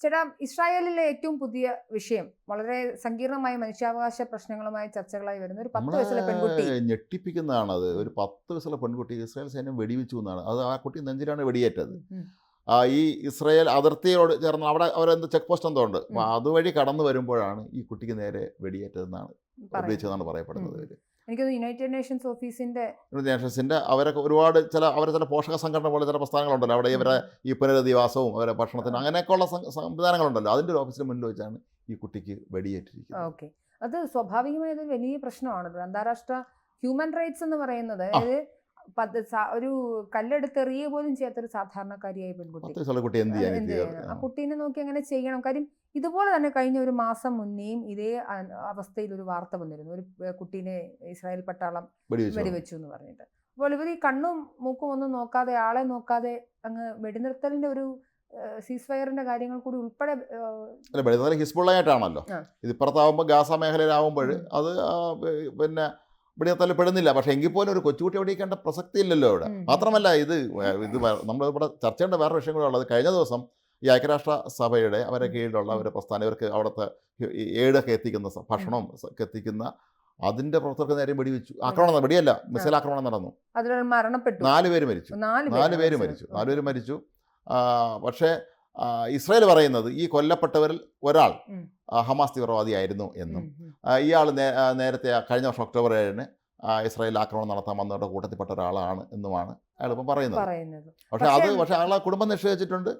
ചേട്ടാ, ഇസ്രായേലിലെ ഏറ്റവും പുതിയ വിഷയം വളരെ സങ്കീർണമായ മനുഷ്യാവകാശ പ്രശ്നങ്ങളുമായി ചർച്ചകളായി വരുന്ന ഒരു 10 നമ്മളെ വയസ്സുള്ള പെൺകുട്ടി. ഞെട്ടിപ്പിക്കുന്നതാണത്. ഒരു 10 വയസ്സുള്ള പെൺകുട്ടി ഇസ്രായേൽ സൈന്യം വെടിവെച്ചു എന്നാണ്. അത് ആ കുട്ടി നെഞ്ചിലാണ് വെടിയേറ്റത്. ഈ ഇസ്രായേൽ അതിർത്തിയോട് ചേർന്ന് അവിടെ അവരെന്ത് ചെക്ക് പോസ്റ്റ് എന്തോ ഉണ്ട്. അപ്പോൾ അതുവഴി കടന്നു വരുമ്പോഴാണ് ഈ കുട്ടിക്ക് നേരെ വെടിയേറ്റതെന്നാണ് വെടിവെച്ചതെന്നാണ് പറയപ്പെടുന്നത്. എനിക്കത് യുണൈറ്റഡ് നേഷൻസ് ഓഫീസിന്റെ അവരൊക്കെ ഒരുപാട് ചില പോഷക സംഘടന പോലെ ചില പ്രസ്ഥാനങ്ങളുണ്ടല്ലോ, അവിടെ ഇവരെ ഈ പുനരധിവാസവും അവരെ ഭക്ഷണത്തിന് അങ്ങനെയൊക്കെയുള്ള സംവിധാനങ്ങളുണ്ടല്ലോ, അതിൻ്റെ ഒരു ഓഫീസിന് മുന്നിൽ വെച്ചാണ് ഈ കുട്ടിക്ക് വെടിയേറ്റിരിക്കുന്നത്. ഓക്കെ, അത് സ്വാഭാവികമായത് വലിയ പ്രശ്നമാണല്ലോ. അന്താരാഷ്ട്ര ഹ്യൂമൻ റൈറ്റ്സ് എന്ന് പറയുന്നത്, അതായത് ഒരു കല്ലെടുത്തെറിയ പോലും ചെയ്യാത്തൊരു സാധാരണക്കാരിയായ പെൺകുട്ടി ആ കുട്ടീനെ നോക്കി അങ്ങനെ ചെയ്യണം. കാര്യം ഇതുപോലെ തന്നെ കഴിഞ്ഞ ഒരു മാസം മുന്നേയും ഇതേ അവസ്ഥയിൽ ഒരു വാർത്ത വന്നിരുന്നു. ഒരു കുട്ടീനെ ഇസ്രായേൽ പട്ടാളം വെടിവെച്ചു എന്ന് പറഞ്ഞിട്ട്. അപ്പോൾ ഇവർ ഈ കണ്ണും മൂക്കും ഒന്നും നോക്കാതെ, ആളെ നോക്കാതെ അങ്ങ് വെടിനിർത്തലിന്റെ ഒരു സീസ് ഫയറിന്റെ കാര്യങ്ങൾ കൂടി ഉൾപ്പെടെ ഹിസ്ബുള്ളയായിട്ടാണല്ലോ ഇതിപ്പുറത്താവുമ്പോൾ ഗാസ മേഖലയിലാവുമ്പോൾ അത് പിന്നെ വെടിനിർത്തലിൽ പെടുന്നില്ല. പക്ഷേ എങ്കിൽ പോലും ഒരു കൊച്ചുകുട്ടി വെടിയിക്കേണ്ട പ്രസക്തി ഇല്ലല്ലോ ഇവിടെ. മാത്രമല്ല ഇത് നമ്മളിവിടെ ചർച്ച ചെയ്യേണ്ട വേറെ വിഷയം കൂടെ ഉള്ളത്, കഴിഞ്ഞ ദിവസം ഈ ഐക്യരാഷ്ട്ര സഭയുടെ അവരുടെ കീഴിലുള്ള ഒരു പ്രസ്ഥാനം, ഇവർക്ക് അവിടുത്തെ ഏടൊക്കെ എത്തിക്കുന്ന ഭക്ഷണം എത്തിക്കുന്ന അതിൻ്റെ പ്രവർത്തകർക്ക് നേരെ വെടിവെച്ചു. ആക്രമണം, വെടിയല്ല, മിസൈൽ ആക്രമണം നടന്നു. 4 പേര് മരിച്ചു. പക്ഷേ ഇസ്രായേൽ പറയുന്നത് ഈ കൊല്ലപ്പെട്ടവരിൽ ഒരാൾ ഹമാസ് തീവ്രവാദിയായിരുന്നു എന്നും ഇയാൾ നേരത്തെ കഴിഞ്ഞ വർഷം ഒക്ടോബർ 7-ന് ഇസ്രായേൽ ആക്രമണം നടത്താൻ വന്നവരുടെ കൂട്ടത്തിൽപ്പെട്ട ഒരാളാണ് എന്നുമാണ് അയാൾ ഇപ്പം പറയുന്നത്. പക്ഷേ ആളെ കുടുംബം നിഷേധിച്ചിട്ടുണ്ട്.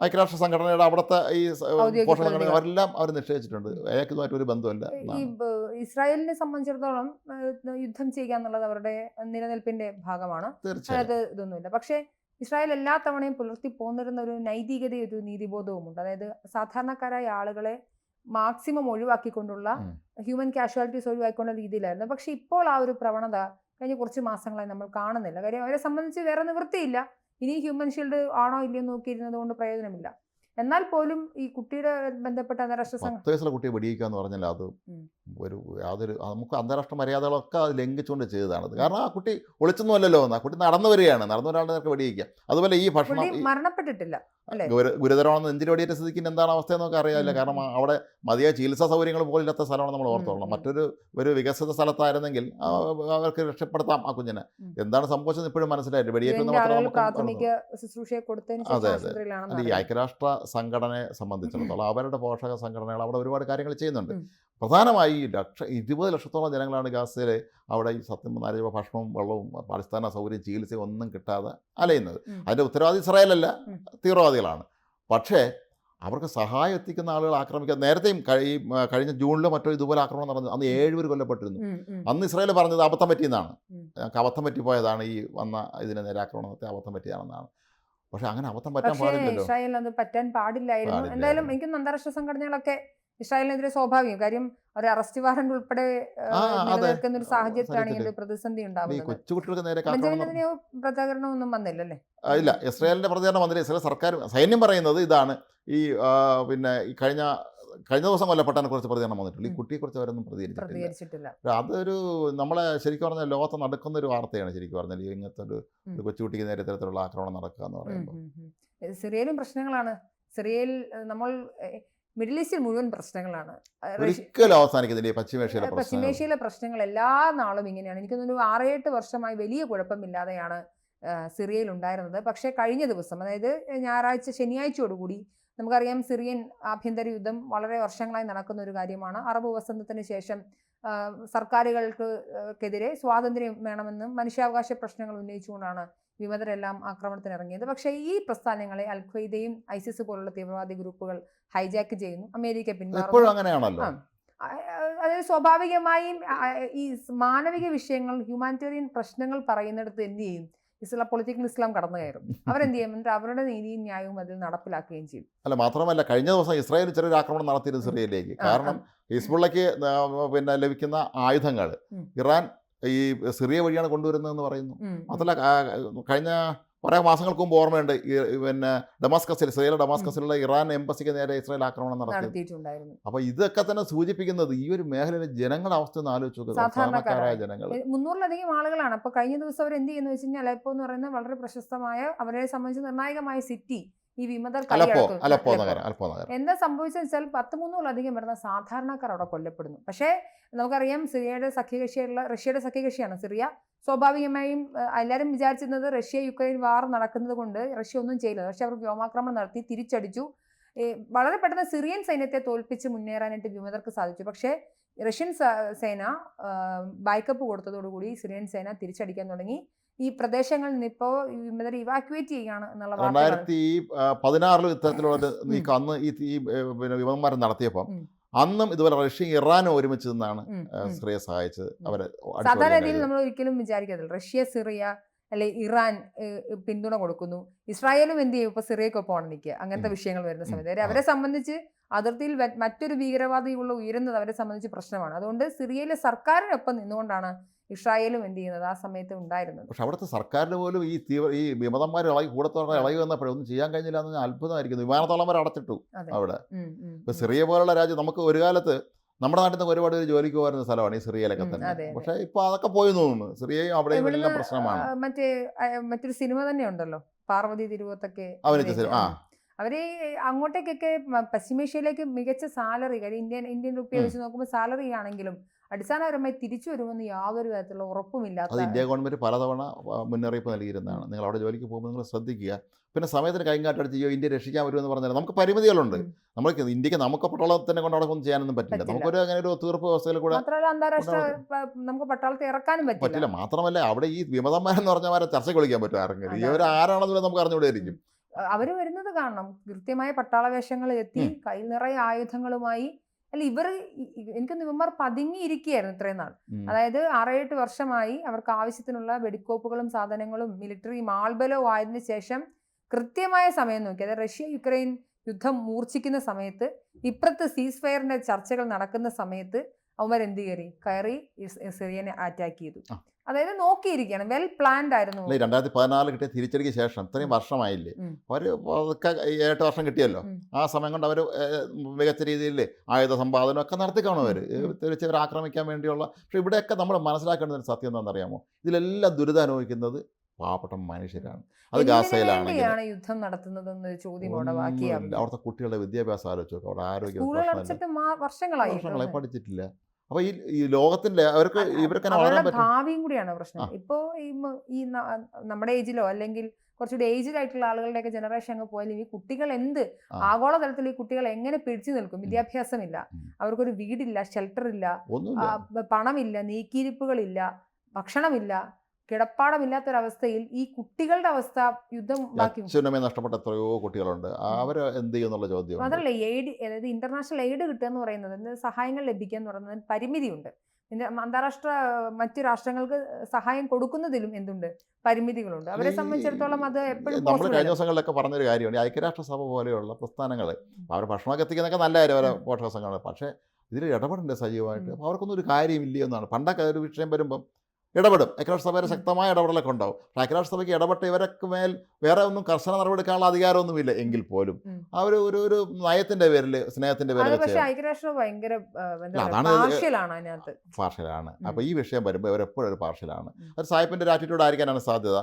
ഐക്യരാഷ്ട്ര സംഘടനയുടെ അവിടുത്തെ ഈ പോഷക സംഘടന അവരെല്ലാം അവർ നിഷേധിച്ചിട്ടുണ്ട്. അയാൾക്കുമായിട്ട് ഒരു ബന്ധമില്ല. ഈ ഇസ്രായേലിനെ സംബന്ധിച്ചിടത്തോളം യുദ്ധം ചെയ്യുക എന്നുള്ളത് അവരുടെ നിലനിൽപ്പിന്റെ ഭാഗമാണ്. തീർച്ചയായും ഇതൊന്നുമില്ല. പക്ഷേ ഇസ്രായേൽ എല്ലാ തവണയും പുലർത്തി പോന്നിരുന്ന ഒരു നൈതികതയും ഒരു നീതിബോധവും ഉണ്ട്. അതായത് സാധാരണക്കാരായ ആളുകളെ മാക്സിമം ഒഴിവാക്കിക്കൊണ്ടുള്ള ഹ്യൂമൻ കാഷ്വാലിറ്റീസ് ഒഴിവാക്കിക്കൊണ്ടുള്ള രീതിയിലായിരുന്നു. പക്ഷെ ഇപ്പോൾ ആ ഒരു പ്രവണത കഴിഞ്ഞ കുറച്ച് മാസങ്ങളായി നമ്മൾ കാണുന്നില്ല. കാര്യം അവരെ സംബന്ധിച്ച് വേറെ നിവൃത്തിയില്ല. ഇനി ഹ്യൂമൻ ഷീൽഡ് ആണോ ഇല്ലയോ നോക്കിയിരുന്നത് കൊണ്ട് പ്രയോജനമില്ല. എന്നാൽ പോലും ഈ കുട്ടിയുടെ ബന്ധപ്പെട്ട അന്താരാഷ്ട്ര 10 വയസ്സുള്ള കുട്ടിയെ വെടിയിക്കുക എന്ന് പറഞ്ഞാൽ അത് യാതൊരു നമുക്ക് അന്താരാഷ്ട്ര മര്യാദകളൊക്കെ അത് ലംഘിച്ചുകൊണ്ട് ചെയ്തതാണത്. കാരണം ആ കുട്ടി ഒളിച്ചൊന്നുമല്ലല്ലോ, ആ കുട്ടി നടന്നു വരികയാണ്, നടന്നു ഒരാളുടെ നേർക്ക് വെടിയിക്കുക. അതുപോലെ ഈ ഭക്ഷണം മരണപ്പെട്ടിട്ടില്ല, ഗുരുതരമാണെന്ന് നെഞ്ചിൽ വെടിയേറ്റ സ്ഥിതിക്ക് എന്താണ് അവസ്ഥയെന്ന് നമുക്ക് അറിയാമല്ലോ. കാരണം അവിടെ മതിയായ ചികിത്സാ സൗകര്യങ്ങൾ പോലും ഇല്ലാത്ത സ്ഥലമാണ് നമ്മൾ ഓർത്തോളണം. മറ്റൊരു വികസിത സ്ഥലത്തായിരുന്നെങ്കിൽ അവർക്ക് രക്ഷപ്പെടുത്താം ആ കുഞ്ഞിനെ. എന്താണ് സംഭവിച്ചത് ഇപ്പോഴും മനസ്സിലായിട്ട് വെടിയേറ്റെന്ന് മാത്രം. അതെ, ഈ ഐക്യരാഷ്ട്ര സംഘടനയെ സംബന്ധിച്ചിടത്തോളം അവരുടെ പോഷക സംഘടനകൾ അവിടെ ഒരുപാട് കാര്യങ്ങൾ ചെയ്യുന്നുണ്ട്. പ്രധാനമായി 20 ലക്ഷത്തോളം ജനങ്ങളാണ് ഗാസയിലെ അവിടെ ഈ സത്യം പറഞ്ഞാൽ ഭക്ഷണവും വെള്ളവും അടിസ്ഥാന സൗകര്യം ചികിത്സയും ഒന്നും കിട്ടാതെ അലയുന്നത്. അതിൻ്റെ ഉത്തരവാദി ഇസ്രായേലല്ല, തീവ്രവാദികളാണ്. പക്ഷേ അവർക്ക് സഹായം എത്തിക്കുന്ന ആളുകൾ ആക്രമിക്കുക. നേരത്തെയും കഴിഞ്ഞ ജൂണിലോ മറ്റോ ഇതുപോലെ ആക്രമണം നടന്നു. അന്ന് 7 പേർ കൊല്ലപ്പെട്ടിരുന്നു. അന്ന് ഇസ്രായേൽ പറഞ്ഞത് അബദ്ധം പറ്റിയെന്നാണ്, ഞങ്ങൾക്ക് അബദ്ധം പറ്റിപ്പോയതാണ്, ഈ വന്ന ഇതിന് നേരെ ആക്രമണം നടത്തി അബദ്ധം പറ്റിയാണെന്നാണ്. പക്ഷെ അങ്ങനെ അബദ്ധം പറ്റാൻ പാടില്ലല്ലോ. ഇസ്രായേൽ അത് പറ്റാൻ പാടില്ലായിരുന്നു. എന്തായാലും എനിക്കും അന്താരാഷ്ട്ര സംഘടനകളൊക്കെ ഇസ്രായേലിനെതിരെ സ്വാഭാവികം. കാര്യം ഒരു അറസ്റ്റ് വാറന്റ് ഉൾപ്പെടെ നിലനിൽക്കുന്ന ഒരു സാഹചര്യത്തിലാണ് ഈ പ്രതിസന്ധി ഉണ്ടാവുന്നത്. പ്രതികരണം ഒന്നും വന്നില്ലല്ലേ? ഇല്ല, ഇസ്രായേലിന്റെ പ്രതികരണം വന്നില്ല. ഇസ്രായേൽ സർക്കാർ സൈന്യം പറയുന്നത് ഇതാണ്, ഈ പിന്നെ ഈ കഴിഞ്ഞ ദിവസം കൊല്ലപ്പെട്ടതിനെ കുറിച്ച് പ്രതികരണം വന്നിട്ടുള്ളൂ. ഈ കുട്ടിയെക്കുറിച്ച് അവരൊന്നും പ്രതികരിച്ചിട്ടില്ല. അതൊരു നമ്മളെ ശരിക്കും പറഞ്ഞാൽ ലോകത്ത് നടക്കുന്ന ഒരു വാർത്തയാണ്. ശരിക്കും പറഞ്ഞാൽ ഇങ്ങനത്തെ ഒരു കൊച്ചുകുട്ടിക്ക് നേരെ ഇത്തരത്തിലുള്ള ആക്രമണം നടക്കുക എന്ന് പറയുമ്പോൾ സിറിയയിലും പ്രശ്നങ്ങളാണ്. സിറിയയിൽ നമ്മൾ മിഡിൽ ഈസ്റ്റിൽ മുഴുവൻ പ്രശ്നങ്ങളാണ്. ഒരിക്കലും അവസാനിക്കുന്നില്ല. പശ്ചിമേഷ്യയിലെ പ്രശ്നങ്ങൾ എല്ലാ നാളും ഇങ്ങനെയാണ്. എനിക്കൊന്നൊരു 6-8 വർഷമായി വലിയ കുഴപ്പമില്ലാതെയാണ് സിറിയയിൽ ഉണ്ടായിരുന്നത്. പക്ഷേ കഴിഞ്ഞ ദിവസം, അതായത് ശനിയാഴ്ചയോടുകൂടി നമുക്കറിയാം, സിറിയൻ ആഭ്യന്തര യുദ്ധം വളരെ വർഷങ്ങളായി നടക്കുന്ന ഒരു കാര്യമാണ്. അറബ് വസന്തത്തിന് ശേഷം സർക്കാരുകൾക്കെതിരെ സ്വാതന്ത്ര്യം വേണമെന്നും മനുഷ്യാവകാശ പ്രശ്നങ്ങൾ ഉന്നയിച്ചുകൊണ്ടാണ് വിമതരെല്ലാം ആക്രമണത്തിന് ഇറങ്ങിയത്. പക്ഷേ ഈ പ്രസ്ഥാനങ്ങളെ അൽ ഖ്വയ്ദയും ഐസിസ് പോലുള്ള തീവ്രവാദി ഗ്രൂപ്പുകൾ ഹൈജാക്ക് ചെയ്യുന്നു. അമേരിക്ക പിന്മാറുന്നു. അതായത് സ്വാഭാവികമായും ഈ മാനവിക വിഷയങ്ങൾ, ഹ്യൂമാനിറ്റേറിയൻ പ്രശ്നങ്ങൾ പറയുന്നിടത്ത് എന്ത് ചെയ്യും? പൊളിറ്റിക്കൽ ഇസ്ലാം കടന്നു കയറും. അവരെന്ത് ചെയ്യും? എന്നിട്ട് അവരുടെ നീതിയും ന്യായവും അതിൽ നടപ്പിലാക്കുകയും ചെയ്യും. അല്ല, മാത്രമല്ല കഴിഞ്ഞ ദിവസം ഇസ്രായേൽ ചെറിയൊരു ആക്രമണം നടത്തിയിരുന്നു സിറിയയിലേക്ക്. കാരണം ഹിസ്ബുള്ളയ്ക്ക് പിന്നെ ലഭിക്കുന്ന ആയുധങ്ങൾ ഇറാൻ ഈ സിറിയ വഴിയാണ് കൊണ്ടുവരുന്നതെന്ന് പറയുന്നു. മാത്രമല്ല കഴിഞ്ഞ കുറേ മാസങ്ങൾക്ക് മുമ്പ് ഓർമ്മയുണ്ട്, പിന്നെ സിറിയയിലെ ഡമാസ്കസിലുള്ള ഇറാൻ എംബസിക്ക് നേരെ ഇസ്രായേൽ ആക്രമണം നടത്തിയിട്ടുണ്ടായിരുന്നു. അപ്പോൾ ഇതൊക്കെ തന്നെ സൂചിപ്പിക്കുന്നത് ഈ ഒരു മേഖലയിലെ ജനങ്ങളുടെ അവസ്ഥ ഒന്ന് ആലോചിച്ച് നോക്കുക. സാധാരണക്കാരായ ജനങ്ങൾ 300-ലധികം ആളുകളാണ്. അപ്പോൾ കഴിഞ്ഞ ദിവസം അവർ എന്ത് ചെയ്യുന്നു വെച്ച് കഴിഞ്ഞാൽ, അലെപ്പോ എന്ന് പറയുന്നത് വളരെ പ്രശസ്തമായ, അവരെ സംബന്ധിച്ച് നിർണായകമായ സിറ്റി ഈ വിമതർ അലപ്പോ കൈയടക്കും. നഗരം എന്താ സംഭവിച്ചതെന്ന് വെച്ചാൽ 13,000-ലധികം വരുന്ന സാധാരണക്കാർ അവിടെ കൊല്ലപ്പെടുന്നു. പക്ഷേ നമുക്കറിയാം സിറിയയുടെ സഖ്യകക്ഷിയുള്ള റഷ്യയുടെ സഖ്യകക്ഷിയാണ് സിറിയ. സ്വാഭാവികമായും എല്ലാവരും വിചാരിച്ചിരുന്നത് റഷ്യ യുക്രൈൻ വാർ നടക്കുന്നത് കൊണ്ട് റഷ്യ ഒന്നും ചെയ്യില്ല. പക്ഷെ അവർ വ്യോമാക്രമണം നടത്തി തിരിച്ചടിച്ചു. വളരെ പെട്ടെന്ന് സിറിയൻ സൈന്യത്തെ തോൽപ്പിച്ച് മുന്നേറാനായിട്ട് വിമതർക്ക് സാധിച്ചു. പക്ഷേ റഷ്യൻ സേന ബാക്കപ്പ് കൊടുത്തതോടുകൂടി സിറിയൻ സേന തിരിച്ചടിക്കാൻ തുടങ്ങി. ഈ പ്രദേശങ്ങളിൽ നിന്ന് ഇപ്പോൾ വിമതർ ഇവാക്യുവേറ്റ് ചെയ്യുകയാണ് എന്നുള്ള 2016 ഇത്തരത്തിലുള്ള നീക്കം അന്ന് ഈ വിമതന്മാർ നടത്തിയപ്പോൾ അന്നും ഇതുപോലെ റഷ്യയും ഇറാനും ഒരുമിച്ച് നിന്നാണ് സിറിയയെ സഹായിച്ചത്. അവരെ സാധാരണ രീതിയിൽ നമ്മൾ ഒരിക്കലും വിചാരിക്കത്തില്ല റഷ്യ സിറിയ അല്ലെ ഇറാൻ പിന്തുണ കൊടുക്കുന്നു, ഇസ്രായേലും എന്ത് ചെയ്യും ഇപ്പൊ സിറിയക്കൊപ്പമാണ് നിൽക്കുക, അങ്ങനത്തെ വിഷയങ്ങൾ വരുന്ന സമയത്ത് അവരെ സംബന്ധിച്ച് അതിർത്തിയിൽ മറ്റൊരു ഭീകരവാദിയുള്ള ഉയരുന്നത് അവരെ സംബന്ധിച്ച് പ്രശ്നമാണ്. അതുകൊണ്ട് സിറിയയിലെ സർക്കാരിനൊപ്പം നിന്നുകൊണ്ടാണ് ഇസ്രായേലും എന്ത് ചെയ്യുന്നത് ആ സമയത്ത് ഉണ്ടായിരുന്നത്. പക്ഷെ അവിടുത്തെ സർക്കാരിന് പോലും ഈ വിമതന്മാർ കൂടത്തോടെ ഇളകി വന്നപ്പോഴേ ഒന്നും ചെയ്യാൻ കഴിഞ്ഞില്ല എന്ന് അത്ഭുതമായിരിക്കുന്നു. വിമാനത്താവളം വരെ അടച്ചിട്ടു അവിടെ. ഇപ്പൊ സിറിയ പോലുള്ള രാജ്യം നമുക്ക് ഒരു കാലത്ത് നമ്മുടെ നാട്ടിൽ നിന്ന് ഒരുപാട് ജോലിക്ക് പോകുന്ന സ്ഥലമാണ് ഈ സിറിയയിലൊക്കെ തന്നെ. പക്ഷെ ഇപ്പൊ അതൊക്കെ പോയി തോന്നുന്നു. സിറിയയും അവിടെയും എല്ലാം പ്രശ്നമാണ്. മറ്റൊരു സിനിമ തന്നെ ഉണ്ടല്ലോ, പാർവതി തിരുവോത്തൊക്കെ. അവര് അങ്ങോട്ടേക്കൊക്കെ പശ്ചിമേഷ്യയിലേക്ക് മികച്ച സാലറി, ഇന്ത്യൻ റുപ്പിയ വെച്ച് നോക്കുമ്പോൾ സാലറി ആണെങ്കിലും അടിസ്ഥാനപരമായി തിരിച്ചു വരുമെന്ന് യാതൊരു തരത്തിലുള്ള ഉറപ്പുമില്ലാത്ത. അത് ഇന്ത്യ ഗവൺമെന്റ് പലതവണ മുന്നറിയിപ്പ് നൽകിയിരുന്നതാണ്. നിങ്ങൾ അവിടെ ജോലിക്ക് പോകുമ്പോൾ നിങ്ങൾ ശ്രദ്ധിക്കുക. പിന്നെ സമയത്തിന് കൈകാട്ടടിച്ച് ഇന്ത്യ രക്ഷിക്കാൻ വരുമെന്ന് പറഞ്ഞാൽ നമുക്ക് പരിമിതികളുണ്ട്. നമുക്ക് ഇന്ത്യക്ക് നമുക്ക് പട്ടാളത്തിനെ കൊണ്ട് അവിടെ ഒന്നും ചെയ്യാനൊന്നും പറ്റില്ല. നമുക്കൊരു അങ്ങനെ ഒരു തീർപ്പ് വ്യവസ്ഥയിൽ കൂടെ അന്താരാഷ്ട്ര നമുക്ക് പട്ടാളത്തെ ഇറക്കാനും പറ്റില്ല. മാത്രമല്ല അവിടെ ഈ വിമതന്മാരെന്ന് പറഞ്ഞവരെ ചർച്ചയ്ക്ക് വിളിക്കാൻ പറ്റും ആരെങ്കിലും. ഇവർ ആരാണെന്നുള്ളത് നമുക്ക് അറിഞ്ഞുകൂടെയായിരിക്കും. അവര് വരുന്നത് കാണണം, കൃത്യമായ പട്ടാള വേഷങ്ങളിൽ എത്തി കയ്യിൽ നിറയെ ആയുധങ്ങളുമായി. അല്ല എനിക്കൊന്ന് ഇവന്മാർ പതുങ്ങിയിരിക്കുകയായിരുന്നു ഇത്രയും നാൾ. അതായത് 6-8 വർഷമായി അവർക്ക് ആവശ്യത്തിനുള്ള വെടിക്കോപ്പുകളും സാധനങ്ങളും മിലിറ്ററി ആൾബലവും ആയതിനു ശേഷം കൃത്യമായ സമയം നോക്കി, അതായത് റഷ്യ യുക്രൈൻ യുദ്ധം മൂർച്ഛിക്കുന്ന സമയത്ത് ഇപ്പുറത്ത് സീസ് ഫയറിന്റെ ചർച്ചകൾ നടക്കുന്ന സമയത്ത് അവന്മാർ എന്ത് കയറി സിറിയനെ അറ്റാക്ക് ചെയ്തു. അതായത് നോക്കിയിരിക്കുകയാണ്, വെൽ പ്ലാൻഡ് ആയിരുന്നു. 2014 കിട്ടിയ തിരിച്ചടിക്ക് ശേഷം ഇത്രയും വർഷമായില്ലേ, ഒരു 8 വർഷം കിട്ടിയല്ലോ. ആ സമയം കൊണ്ട് അവർ മികച്ച രീതിയിൽ ആയുധ സമ്പാദനം ഒക്കെ നടത്തി കാണും. അവർ തിരിച്ചവർ ആക്രമിക്കാൻ വേണ്ടിയുള്ള. പക്ഷെ ഇവിടെയൊക്കെ നമ്മൾ മനസ്സിലാക്കേണ്ട ഒരു സത്യം എന്താണെന്നറിയാമോ? ഇതിലെല്ലാം ദുരിതം അനുഭവിക്കുന്നത് പാവപ്പെട്ട മനുഷ്യരാണ്. അത് ഗാസയിലാണ് യുദ്ധം നടത്തുന്നത് ചോദ്യം. അവിടുത്തെ കുട്ടികളുടെ വിദ്യാഭ്യാസം ആലോചിച്ചു, അവിടെ ആരോഗ്യ വർഷങ്ങളായി പഠിച്ചിട്ടില്ല. അപ്പൊ ഈ ലോകത്തിന്റെ അവർക്ക് ഇവർക്ക് ഭാവിയും കൂടിയാണ് പ്രശ്നം. ഇപ്പോ ഈ നമ്മുടെ ഏജിലോ അല്ലെങ്കിൽ കുറച്ചുകൂടി ഏജ്ഡ് ആയിട്ടുള്ള ആളുകളുടെയൊക്കെ ജനറേഷൻ അങ്ങ് പോയാലും ഈ കുട്ടികൾ ആഗോളതലത്തിൽ ഈ കുട്ടികൾ എങ്ങനെ പിടിച്ചു നിൽക്കും? വിദ്യാഭ്യാസമില്ല, അവർക്കൊരു വീടില്ല, ഷെൽട്ടർ ഇല്ല, പണമില്ല, നീക്കിയിരിപ്പുകളില്ല, ഭക്ഷണമില്ല, കിടപ്പാടമില്ലാത്തൊരവസ്ഥയിൽ ഈ കുട്ടികളുടെ അവസ്ഥ യുദ്ധം നഷ്ടപ്പെട്ട എത്രയോ കുട്ടികളുണ്ട്. അവർ എന്ത് ചെയ്യുന്നുള്ള ചോദ്യം. അതല്ല എയ്ഡ്, അതായത് ഇന്റർനാഷണൽ എയ്ഡ് കിട്ടുക എന്ന് പറയുന്നത്, സഹായങ്ങൾ ലഭിക്കുക എന്ന് പറയുന്നത് പരിമിതിയുണ്ട്. അന്താരാഷ്ട്ര മറ്റു രാഷ്ട്രങ്ങൾക്ക് സഹായം കൊടുക്കുന്നതിലും എന്തുണ്ട്, പരിമിതികളുണ്ട്. അവരെ സംബന്ധിച്ചിടത്തോളം അത് എപ്പോഴും നമ്മൾ കഴിഞ്ഞ ദിവസങ്ങളിലൊക്കെ പറഞ്ഞൊരു കാര്യമാണ്, ഐക്യരാഷ്ട്രസഭ പോലെയുള്ള പ്രസ്ഥാനങ്ങൾ അവർ ഭക്ഷണമൊക്കെ എത്തിക്കുന്നതൊക്കെ നല്ല കാര്യം, അവരെ പോഷക സംഘടന. പക്ഷേ ഇതിൽ ഇടപെടണ്ടേ സജീവമായിട്ട്? അപ്പോൾ അവർക്കൊന്നും ഒരു കാര്യമില്ല എന്നാണ്. പണ്ടൊക്കെ ഒരു വിഷയം വരുമ്പം ഇടപെടും, ഐക്യരാഷ്ട്രസഭയുടെ ശക്തമായ ഇടപെടലൊക്കെ ഉണ്ടാവും. പക്ഷേ ഐക്യരാഷ്ട്രസഭയ്ക്ക് ഇടപെട്ട് ഇവരൊക്കെ മേൽ വേറെ ഒന്നും കർശന നടപടിയെടുക്കാനുള്ള അധികാരമൊന്നുമില്ല എങ്കിൽ പോലും അവർ ഒരു നയത്തിന്റെ പേരിൽ, സ്നേഹത്തിന്റെ പേരിൽ പാർഷ്യലാണ്. അപ്പോൾ ഈ വിഷയം വരുമ്പോൾ ഇവരെപ്പോഴും ഒരു പാർഷ്യലാണ്. ഒരു സായിപ്പിന്റെ ഒരു ആറ്റിറ്റ്യൂഡ് ആയിരിക്കാനാണ് സാധ്യത.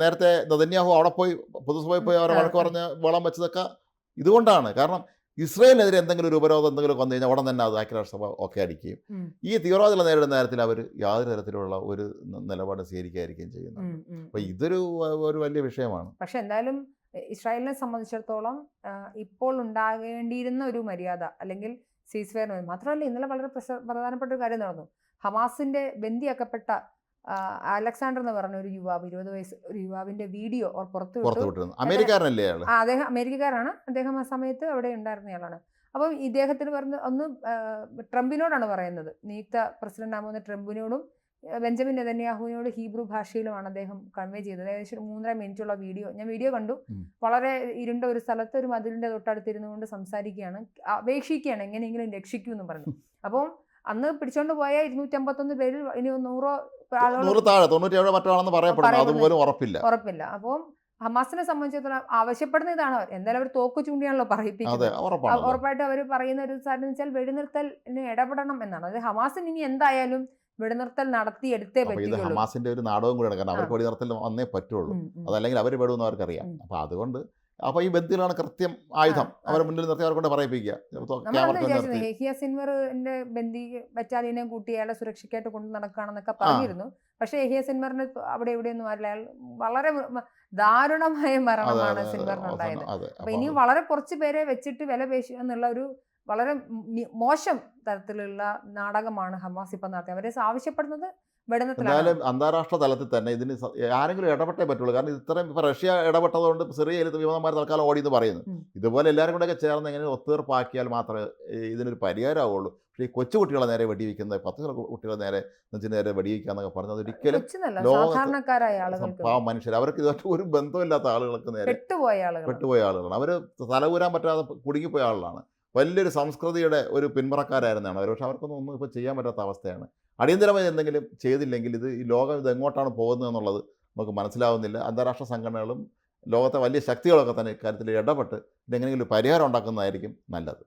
നേരത്തെ നെതന്യാഹു അവിടെ പോയി പൊതുസഭയിൽ പോയി അവരെ വഴക്ക് പറഞ്ഞ് വളം വെച്ചതൊക്കെ ഇതുകൊണ്ടാണ്. കാരണം ഇസ്രായേലിനെതിരെ എന്തെങ്കിലും ഒരു ഉപരോധം എന്തെങ്കിലും വന്നു കഴിഞ്ഞാൽ ഉടൻ തന്നെ അത് ഐക്യരാഷ്ട്രസഭ ഒക്കെ അടിക്കുകയും ഈ തീവ്രവാദികളെ നേരിടുന്ന തരത്തിൽ അവർ യാതൊരു തരത്തിലുള്ള ഒരു നിലപാട് സ്വീകരിക്കുകയായിരിക്കുകയും ചെയ്യുന്നു. അപ്പൊ ഇതൊരു വലിയ വിഷയമാണ്. പക്ഷെ എന്തായാലും ഇസ്രായേലിനെ സംബന്ധിച്ചിടത്തോളം ഇപ്പോൾ ഉണ്ടാകേണ്ടിയിരുന്ന ഒരു മര്യാദ അല്ലെങ്കിൽ സീസ് ഫയർ മാത്രമല്ല, ഇന്നലെ വളരെ പ്രധാനപ്പെട്ട ഒരു കാര്യം നടന്നു. ഹമാസിന്റെ ബന്ദിയാക്കപ്പെട്ട അലക്സാണ്ടർ എന്ന് പറഞ്ഞ ഒരു യുവാവ്, 20 വയസ്സ് ഒരു യുവാവിന്റെ വീഡിയോ പുറത്തുവിട്ടു. അമേരിക്കാരനല്ലേ? അദ്ദേഹം അമേരിക്കക്കാരാണ്. അദ്ദേഹം ആ സമയത്ത് അവിടെ ഉണ്ടായിരുന്നയാളാണ്. അപ്പം ഇദ്ദേഹത്തിന് ഒന്ന് ട്രംപിനോടാണ് പറയുന്നത്, നിയുക്ത പ്രസിഡന്റ് ആകുന്ന ട്രംപിനോടും ബെഞ്ചമിൻ നെതന്യാഹുവിനോട് ഹീബ്രു ഭാഷയിലുമാണ് അദ്ദേഹം കൺവേ ചെയ്തത്. ഏകദേശം 3.5 മിനിറ്റുള്ള വീഡിയോ ഞാൻ കണ്ടു. വളരെ ഇരുണ്ട ഒരു സ്ഥലത്ത് ഒരു മതിലിന്റെ തൊട്ടടുത്തിരുന്നു കൊണ്ട് സംസാരിക്കുകയാണ്, അപേക്ഷിക്കുകയാണ് എങ്ങനെയെങ്കിലും രക്ഷിക്കൂ എന്ന് പറഞ്ഞു. അപ്പം അന്ന് പിടിച്ചോണ്ട് പോയ 251 പേരിൽ ഇനി 100 ഉറപ്പില്ല. അപ്പം ഹമാസിനെ സംബന്ധിച്ചിടത്തോളം ആവശ്യപ്പെടുന്ന ഇതാണ്, എന്തായാലും അവർ തോക്ക് ചൂണ്ടിയാണല്ലോ പറയിപ്പിക്കുന്നത്. ഉറപ്പായിട്ട് അവർ പറയുന്ന ഒരു സാധനം വെച്ചാൽ വെടിനിർത്തലിന് ഇടപെടണം എന്നാണ്. അത് ഹമാസിന് ഇനി എന്തായാലും വെടിനിർത്തൽ നടത്തി എടുത്തേ പറ്റുള്ളൂ. ഹമാസിന്റെ ഒരു നാടകം കൂടെയാണ്. കാരണം അവർക്ക് വെടിനിർത്തൽ വന്നേ പറ്റുള്ളൂ, അതല്ലെങ്കിൽ അവർ പെടുമെന്ന് അവർക്കറിയാം. അപ്പൊ അതുകൊണ്ട് അപ്പോൾ ഈ ബന്ദികളാണ് കൃത്യം ആയുധം അവരെ മുന്നിൽ നിർത്തി അവരെ കൊണ്ട് പറയിപ്പിക്കുക. നമ്മളന്ന് വിചാരിച്ചത് യഹിയ സിൻവറിന്റെ ബന്ദി ബറ്റാലിയനെ കൂട്ടി അയാളെ സുരക്ഷയ്ക്കായിട്ട് കൊണ്ട് നടക്കുകയാണെന്നൊക്കെ പറഞ്ഞിരുന്നു. പക്ഷെ യഹിയ സിൻവറിന് അവിടെ എവിടെയൊന്നും ആരില്ല. അയാൾ വളരെ ദാരുണമായ മരണമാണ് സിൻവറിനുണ്ടായത്. അപ്പൊ ഇനിയും വളരെ കുറച്ച് പേരെ വെച്ചിട്ട് വില പേശുക എന്നുള്ള ഒരു വളരെ മോശം തരത്തിലുള്ള നാടകമാണ് ഹമാസ് ഇപ്പം നടത്തിയത്. അവരെ ആവശ്യപ്പെടുന്നത് എന്തായാലും അന്താരാഷ്ട്ര തലത്തിൽ തന്നെ ഇതിന് ആരെങ്കിലും ഇടപെട്ടേ പറ്റുള്ളൂ. കാരണം ഇത്രയും ഇപ്പോൾ റഷ്യ ഇടപെട്ടതുകൊണ്ട് സിറിയയിൽ വിമാനന്മാർ തൽക്കാലം ഓടി എന്ന് പറയുന്നു. ഇതുപോലെ എല്ലാവരും കൂടെയൊക്കെ ചേർന്ന് എങ്ങനെ ഒത്തുതീർപ്പാക്കിയാൽ മാത്രമേ ഇതിനൊരു പരിഹാരമാവുള്ളൂ. പക്ഷേ ഈ കൊച്ചുകുട്ടികളെ നേരെ വെടിവെക്കുന്നത് 10 കുട്ടികളെ നേരെ നേരെ വെടിവെക്കുക എന്നൊക്കെ പറഞ്ഞത് ഒരിക്കലും സാധാരണക്കാരായ മനുഷ്യർ അവർക്ക് ഇതുമായിട്ട് ഒരു ബന്ധമില്ലാത്ത ആളുകൾക്ക് നേരെ പെട്ടുപോയ ആളുകളാണ്. അവർ തലകൂരാൻ പറ്റാതെ കുടുങ്ങിപ്പോയ ആളുകളാണ്. വലിയൊരു സംസ്കൃതിയുടെ ഒരു പിന്മുറക്കാരായിരുന്നാണ് അവർ. പക്ഷേ അവർക്കൊന്നും ഇപ്പോൾ ചെയ്യാൻ പറ്റാത്ത അവസ്ഥയാണ്. അടിയന്തരമായി എന്തെങ്കിലും ചെയ്തില്ലെങ്കിൽ ഈ ലോകം ഇത് എങ്ങോട്ടാണ് പോകുന്നത് എന്നുള്ളത് നമുക്ക് മനസ്സിലാവുന്നില്ല. അന്താരാഷ്ട്ര സംഘടനകളും ലോകത്തെ വലിയ ശക്തികളൊക്കെ തന്നെ ഇക്കാര്യത്തിൽ ഇടപെട്ട് ഇതെങ്ങനെയെങ്കിലും പരിഹാരം ഉണ്ടാക്കുന്നതായിരിക്കും നല്ലത്.